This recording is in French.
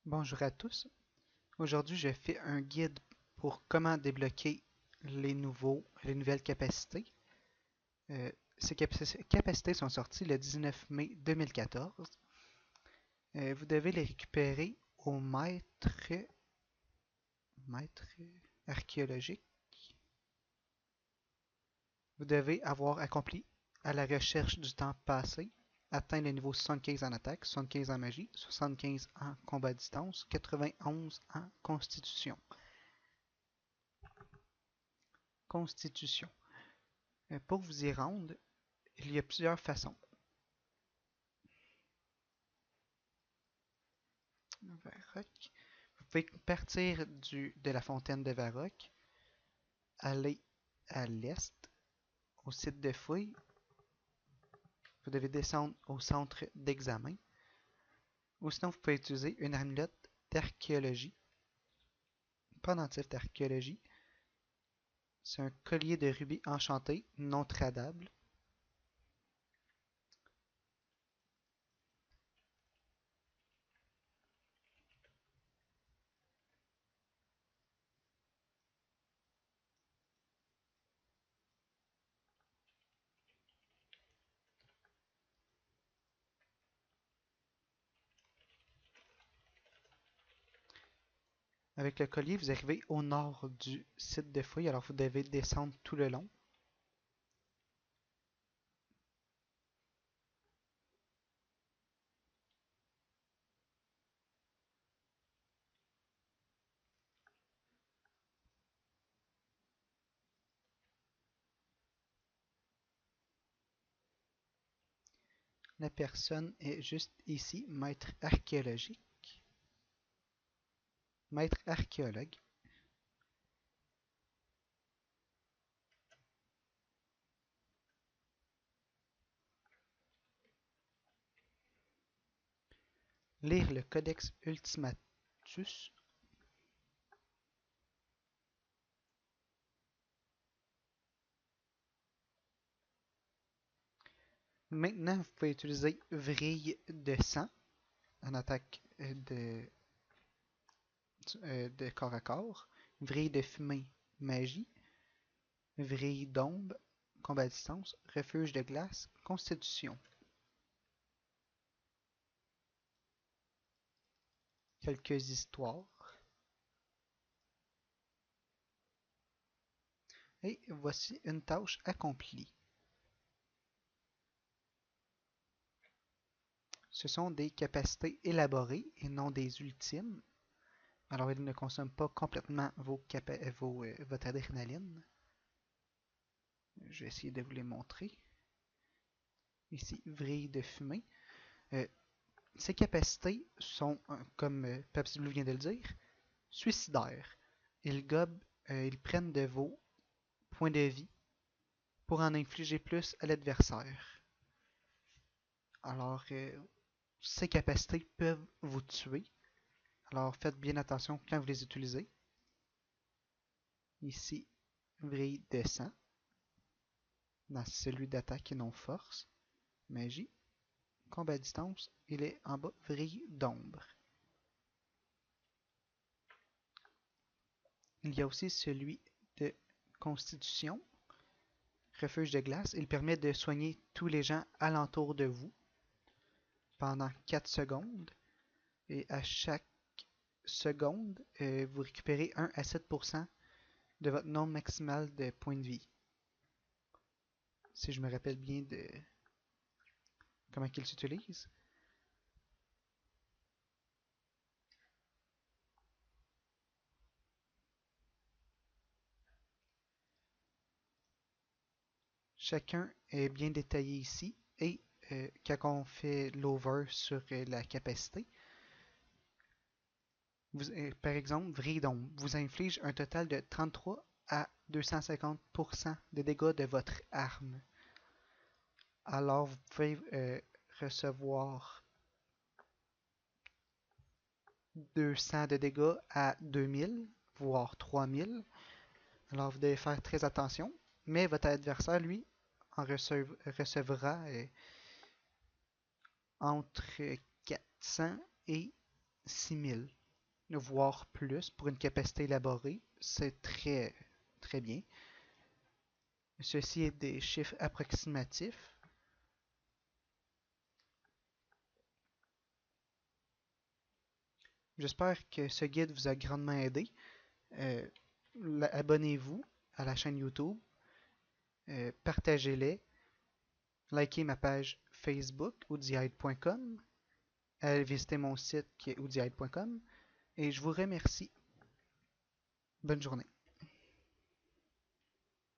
Bonjour à tous. Aujourd'hui, je fais un guide pour comment débloquer les nouvelles capacités. Euh, ces capacités sont sorties le 19 mai 2014. Vous devez les récupérer au maître archéologique. Vous devez avoir accompli à la recherche du temps passé, atteint le niveau 75 en attaque, 75 en magie, 75 en combat à distance, 91 en constitution. Constitution. Pour vous y rendre, il y a plusieurs façons. Varrock. Vous pouvez partir de la fontaine de Varrock, aller à l'est, au site de fouille. Vous devez descendre au centre d'examen. Ou sinon, vous pouvez utiliser une amulette d'archéologie. Pendentif d'archéologie. C'est un collier de rubis enchanté, non tradable. Avec le collier, vous arrivez au nord du site de fouille, alors vous devez descendre tout le long. La personne est juste ici, maître archéologique, maître archéologue. Lire le Codex Ultimatus. Maintenant, vous pouvez utiliser Vrille de sang en attaque de corps à corps, Vrille de fumée, magie, Vrille d'ombre, combat à distance, Refuge de glace, constitution. Quelques histoires. Et voici une tâche accomplie. Ce sont des capacités élaborées et non des ultimes. Alors, ils ne consomment pas complètement votre adrénaline. Je vais essayer de vous les montrer. Ici, vrille de fumée. Euh, Ces capacités sont, comme Pepsi Blue vient de le dire, suicidaires. Ils prennent de vos points de vie pour en infliger plus à l'adversaire. Alors, ces capacités peuvent vous tuer. Alors, faites bien attention quand vous les utilisez. Ici, vrille de sang. Dans celui d'attaque et non force. Magie. Combat à distance, il est en bas, vrille d'ombre. Il y a aussi celui de constitution, refuge de glace. Il permet de soigner tous les gens alentour de vous pendant 4 secondes. Et à chaque seconde, vous récupérez 1 à 7% de votre nombre maximal de points de vie. Si je me rappelle bien de comment il s'utilise. Chacun est bien détaillé ici. Et quand on fait l'over sur la capacité, par exemple, vrille d'ombre vous inflige un total de 33 à 250% de dégâts de votre arme. Alors, vous pouvez recevoir 200 de dégâts à 2000, voire 3000. Alors, vous devez faire très attention. Mais votre adversaire, lui, en recevra entre 400 et 6000, voire plus pour une capacité élaborée. C'est très bien. Ceci est des chiffres approximatifs. J'espère que ce guide vous a grandement aidé. Euh, Abonnez-vous à la chaîne YouTube, partagez-les, likez ma page Facebook oudiaide.com, allez visiter mon site qui est oudiaide.com et je vous remercie. Bonne journée.